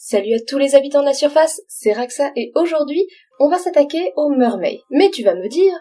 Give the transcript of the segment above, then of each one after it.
Salut à tous les habitants de la surface, c'est Raxa et aujourd'hui, on va s'attaquer au mermaid. Mais tu vas me dire,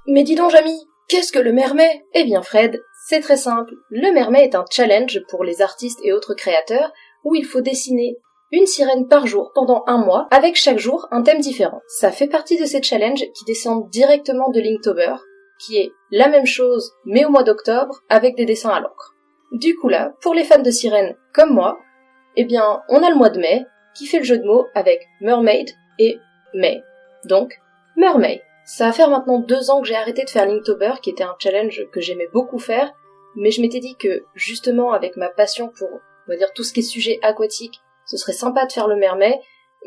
mais dis donc Jamy, qu'est-ce que le mermaid ? Eh bien Fred, c'est très simple. Le mermaid est un challenge pour les artistes et autres créateurs où il faut dessiner une sirène par jour pendant un mois, avec chaque jour un thème différent. Ça fait partie de ces challenges qui descendent directement de Linktober, qui est la même chose mais au mois d'octobre avec des dessins à l'encre. Du coup là, pour les fans de sirènes comme moi, eh bien, on a le mois de mai, qui fait le jeu de mots avec mermaid et mai. Donc, mermaid. Ça va faire maintenant 2 ans que j'ai arrêté de faire Linktober, qui était un challenge que j'aimais beaucoup faire, mais je m'étais dit que, justement, avec ma passion pour, on va dire, tout ce qui est sujet aquatique, ce serait sympa de faire le mermaid,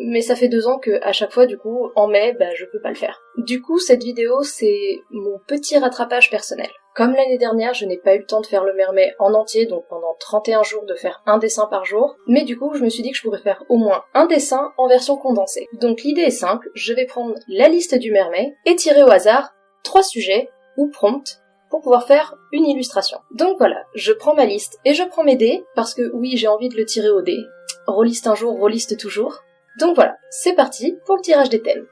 mais ça fait 2 ans que, à chaque fois, du coup, en mai, je peux pas le faire. Du coup, cette vidéo, c'est mon petit rattrapage personnel. Comme l'année dernière, je n'ai pas eu le temps de faire le mermaid en entier, donc pendant 31 jours de faire un dessin par jour, mais du coup, je me suis dit que je pourrais faire au moins un dessin en version condensée. Donc l'idée est simple, je vais prendre la liste du mermaid et tirer au hasard 3 sujets ou prompts pour pouvoir faire une illustration. Donc voilà, je prends ma liste et je prends mes dés, parce que oui, j'ai envie de le tirer au dé. Rôliste un jour, rôliste toujours. Donc voilà, c'est parti pour le tirage des thèmes.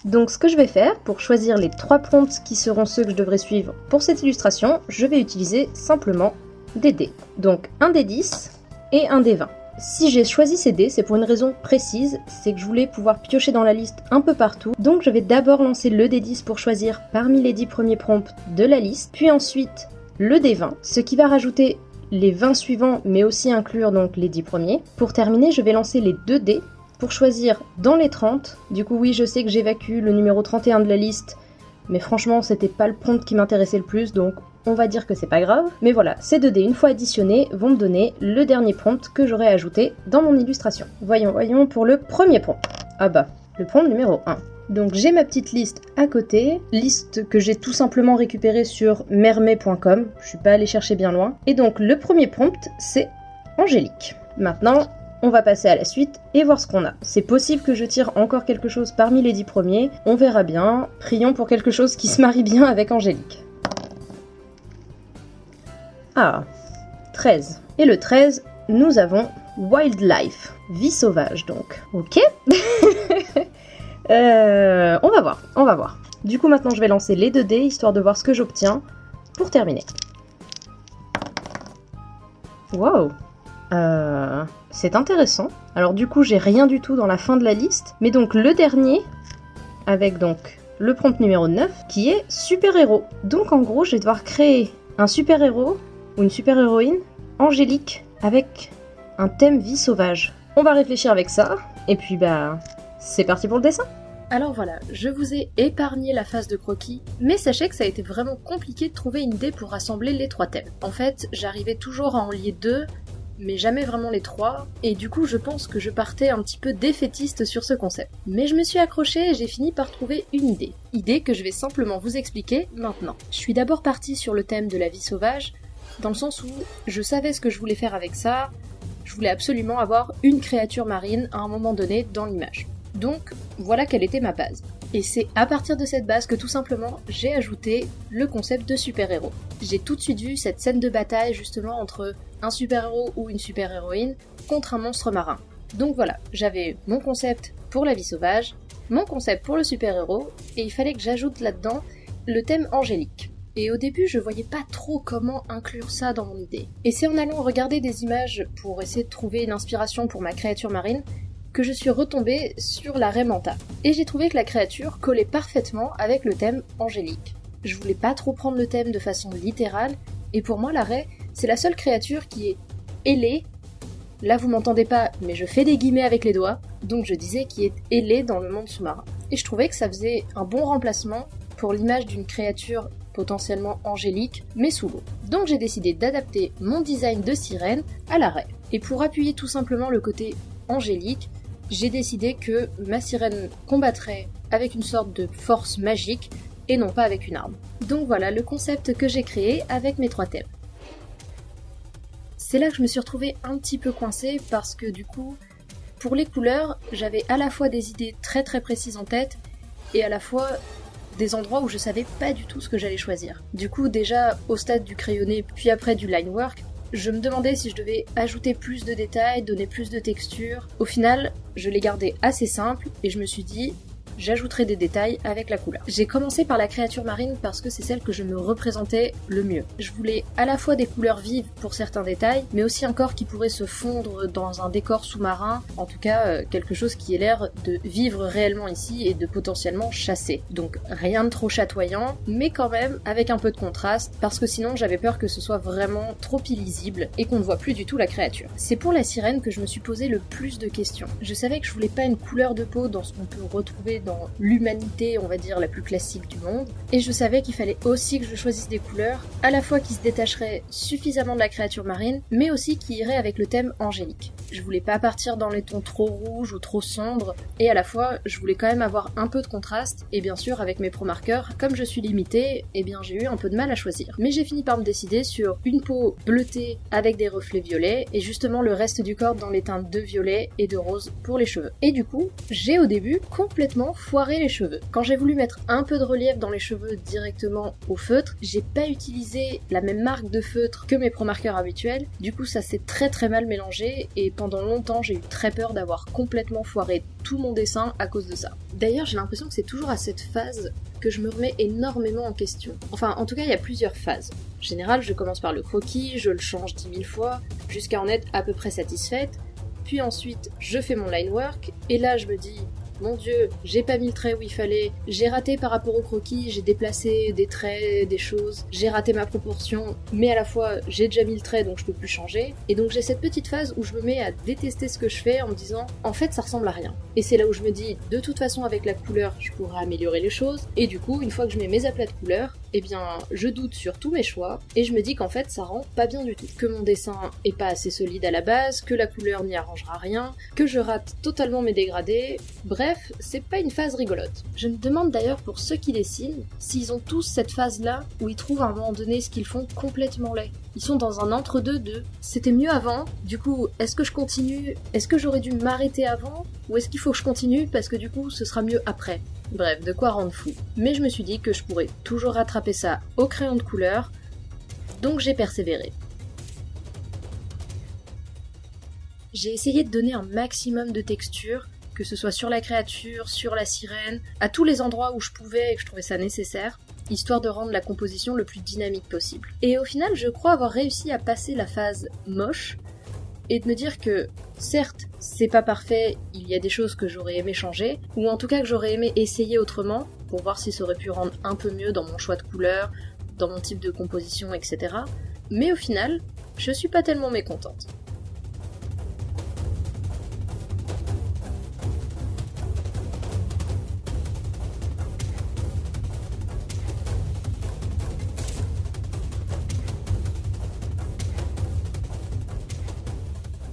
Donc ce que je vais faire, pour choisir les 3 prompts qui seront ceux que je devrais suivre pour cette illustration, je vais utiliser simplement des dés. Donc un dé 10 et un dé 20. Si j'ai choisi ces dés, c'est pour une raison précise, c'est que je voulais pouvoir piocher dans la liste un peu partout. Donc je vais d'abord lancer le dé 10 pour choisir parmi les 10 premiers prompts de la liste, puis ensuite le dé 20, ce qui va rajouter les 20 suivants, mais aussi inclure donc les 10 premiers. Pour terminer, je vais lancer les 2 dés pour choisir dans les 30, du coup oui je sais que j'évacue le numéro 31 de la liste, mais franchement c'était pas le prompt qui m'intéressait le plus, donc on va dire que c'est pas grave. Mais voilà, ces 2 dés une fois additionnés vont me donner le dernier prompt que j'aurai ajouté dans mon illustration. Voyons pour le premier prompt. Ah bah, le prompt numéro 1. Donc j'ai ma petite liste à côté, liste que j'ai tout simplement récupérée sur mermaid.com, je suis pas allée chercher bien loin. Et donc le premier prompt c'est Angélique. Maintenant, on va passer à la suite et voir ce qu'on a. C'est possible que je tire encore quelque chose parmi les 10 premiers, on verra bien. Prions pour quelque chose qui se marie bien avec Angélique. Ah, 13. Et le 13, nous avons Wildlife, vie sauvage donc. Ok. On va voir. Du coup maintenant je vais lancer les 2 dés histoire de voir ce que j'obtiens pour terminer. Wow. C'est intéressant. Alors du coup j'ai rien du tout dans la fin de la liste, mais donc le dernier, avec donc le prompt numéro 9, qui est super-héros. Donc en gros je vais devoir créer un super-héros ou une super-héroïne, Angélique, avec un thème vie sauvage. On va réfléchir avec ça, et puis c'est parti pour le dessin. Alors voilà, je vous ai épargné la phase de croquis, mais sachez que ça a été vraiment compliqué de trouver une idée pour rassembler les 3 thèmes. En fait, j'arrivais toujours à en lier 2, mais jamais vraiment les 3, et du coup je pense que je partais un petit peu défaitiste sur ce concept. Mais je me suis accrochée et j'ai fini par trouver une idée que je vais simplement vous expliquer maintenant. Je suis d'abord partie sur le thème de la vie sauvage, dans le sens où je savais ce que je voulais faire avec ça, je voulais absolument avoir une créature marine à un moment donné dans l'image. Donc voilà quelle était ma base. Et c'est à partir de cette base que tout simplement j'ai ajouté le concept de super-héros. J'ai tout de suite vu cette scène de bataille justement entre un super-héros ou une super-héroïne contre un monstre marin. Donc voilà, j'avais mon concept pour la vie sauvage, mon concept pour le super-héros, et il fallait que j'ajoute là-dedans le thème Angélique. Et au début, je voyais pas trop comment inclure ça dans mon idée. Et c'est en allant regarder des images pour essayer de trouver une inspiration pour ma créature marine que je suis retombée sur la raie Manta. Et j'ai trouvé que la créature collait parfaitement avec le thème Angélique. Je voulais pas trop prendre le thème de façon littérale, et pour moi la raie, c'est la seule créature qui est ailée. Là vous m'entendez pas, mais je fais des guillemets avec les doigts, donc je disais qui est ailée dans le monde sous-marin. Et je trouvais que ça faisait un bon remplacement pour l'image d'une créature potentiellement angélique, mais sous l'eau. Donc j'ai décidé d'adapter mon design de sirène à la raie. Et pour appuyer tout simplement le côté angélique, j'ai décidé que ma sirène combattrait avec une sorte de force magique et non pas avec une arme. Donc voilà le concept que j'ai créé avec mes 3 thèmes. C'est là que je me suis retrouvée un petit peu coincée parce que du coup, pour les couleurs, j'avais à la fois des idées très très précises en tête et à la fois des endroits où je savais pas du tout ce que j'allais choisir. Du coup, déjà au stade du crayonné, puis après du line work, je me demandais si je devais ajouter plus de détails, donner plus de texture. Au final, je l'ai gardé assez simple et je me suis dit, j'ajouterai des détails avec la couleur. J'ai commencé par la créature marine parce que c'est celle que je me représentais le mieux. Je voulais à la fois des couleurs vives pour certains détails, mais aussi un corps qui pourrait se fondre dans un décor sous-marin, en tout cas quelque chose qui ait l'air de vivre réellement ici et de potentiellement chasser. Donc rien de trop chatoyant, mais quand même avec un peu de contraste, parce que sinon j'avais peur que ce soit vraiment trop illisible et qu'on ne voit plus du tout la créature. C'est pour la sirène que je me suis posé le plus de questions. Je savais que je voulais pas une couleur de peau dans ce qu'on peut retrouver dans l'humanité, on va dire, la plus classique du monde. Et je savais qu'il fallait aussi que je choisisse des couleurs, à la fois qui se détacheraient suffisamment de la créature marine, mais aussi qui iraient avec le thème angélique. Je voulais pas partir dans les tons trop rouges ou trop sombres, et à la fois, je voulais quand même avoir un peu de contraste, et bien sûr, avec mes pro-marqueurs, comme je suis limitée, eh bien j'ai eu un peu de mal à choisir. Mais j'ai fini par me décider sur une peau bleutée avec des reflets violets, et justement le reste du corps dans les teintes de violet et de rose pour les cheveux. Et du coup, j'ai au début complètement foiré les cheveux. Quand j'ai voulu mettre un peu de relief dans les cheveux directement au feutre, j'ai pas utilisé la même marque de feutre que mes pro-marqueurs habituels, du coup ça s'est très mal mélangé et pendant longtemps j'ai eu très peur d'avoir complètement foiré tout mon dessin à cause de ça. D'ailleurs j'ai l'impression que c'est toujours à cette phase que je me remets énormément en question. Enfin en tout cas il y a plusieurs phases. En général je commence par le croquis, je le change 10 000 fois, jusqu'à en être à peu près satisfaite, puis ensuite je fais mon line work, et là je me dis mon Dieu, j'ai pas mis le trait où il fallait, j'ai raté par rapport au croquis, j'ai déplacé des traits, des choses, j'ai raté ma proportion, mais à la fois j'ai déjà mis le trait donc je peux plus changer. Et donc j'ai cette petite phase où je me mets à détester ce que je fais en me disant en fait ça ressemble à rien. Et c'est là où je me dis de toute façon avec la couleur je pourrais améliorer les choses, et du coup une fois que je mets mes aplats de couleurs, eh bien je doute sur tous mes choix et je me dis qu'en fait ça rend pas bien du tout. Que mon dessin est pas assez solide à la base, que la couleur n'y arrangera rien, que je rate totalement mes dégradés, bref, c'est pas une phase rigolote. Je me demande d'ailleurs pour ceux qui dessinent, s'ils ont tous cette phase-là où ils trouvent à un moment donné ce qu'ils font complètement laid. Ils sont dans un entre-deux de « c'était mieux avant, du coup est-ce que je continue, est-ce que j'aurais dû m'arrêter avant, ou est-ce qu'il faut que je continue parce que du coup ce sera mieux après ?» Bref, de quoi rendre fou. Mais je me suis dit que je pourrais toujours rattraper ça au crayon de couleur, donc j'ai persévéré. J'ai essayé de donner un maximum de texture, que ce soit sur la créature, sur la sirène, à tous les endroits où je pouvais et que je trouvais ça nécessaire, histoire de rendre la composition le plus dynamique possible. Et au final, je crois avoir réussi à passer la phase moche, et de me dire que, certes, c'est pas parfait, il y a des choses que j'aurais aimé changer, ou en tout cas que j'aurais aimé essayer autrement, pour voir si ça aurait pu rendre un peu mieux dans mon choix de couleurs, dans mon type de composition, etc. Mais au final, je suis pas tellement mécontente.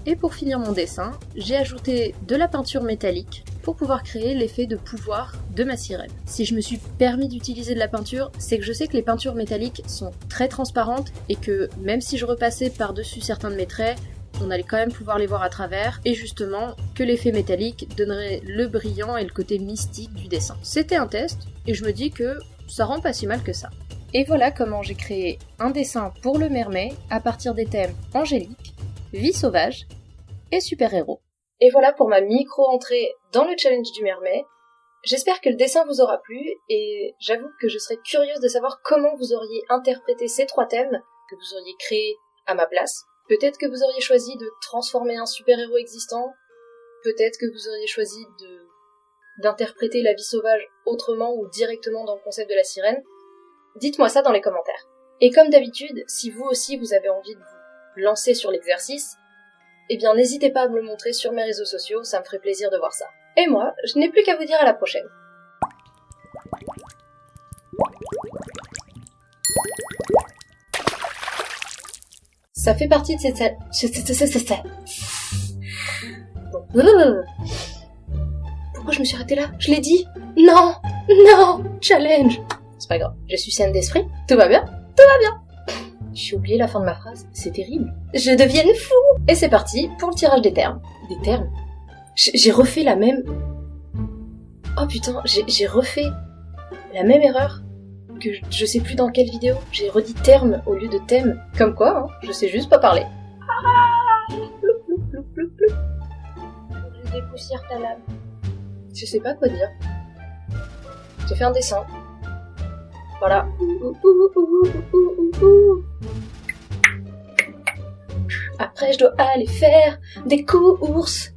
Et pour finir mon dessin, j'ai ajouté de la peinture métallique pour pouvoir créer l'effet de pouvoir de ma sirène. Si je me suis permis d'utiliser de la peinture, c'est que je sais que les peintures métalliques sont très transparentes et que même si je repassais par-dessus certains de mes traits, on allait quand même pouvoir les voir à travers, et justement que l'effet métallique donnerait le brillant et le côté mystique du dessin. C'était un test, et je me dis que ça rend pas si mal que ça. Et voilà comment j'ai créé un dessin pour le mermet à partir des thèmes angélique, vie sauvage et super-héros. Et voilà pour ma micro-entrée dans le challenge du mermet. J'espère que le dessin vous aura plu, et j'avoue que je serais curieuse de savoir comment vous auriez interprété ces 3 thèmes que vous auriez créés à ma place. Peut-être que vous auriez choisi de transformer un super-héros existant, peut-être que vous auriez choisi d'interpréter la vie sauvage autrement ou directement dans le concept de la sirène. Dites-moi ça dans les commentaires. Et comme d'habitude, si vous aussi vous avez envie de vous lancer sur l'exercice, eh bien n'hésitez pas à me le montrer sur mes réseaux sociaux, ça me ferait plaisir de voir ça. Et moi, je n'ai plus qu'à vous dire à la prochaine. Ça fait partie de cette... Pourquoi je me suis arrêtée là? Je l'ai dit? Non! Challenge! C'est pas grave, je suis saine d'esprit, tout va bien? J'ai oublié la fin de ma phrase, c'est terrible. Je devienne fou! Et c'est parti pour le tirage des termes. Des termes? J'ai refait la même... Oh putain, j'ai refait la même erreur que je sais plus dans quelle vidéo. J'ai redit terme au lieu de thème. Comme quoi, hein, je sais juste pas parler. Je dépoussière ta lame. Je sais pas quoi dire. J'ai fait un dessin. Voilà. Après, je dois aller faire des courses.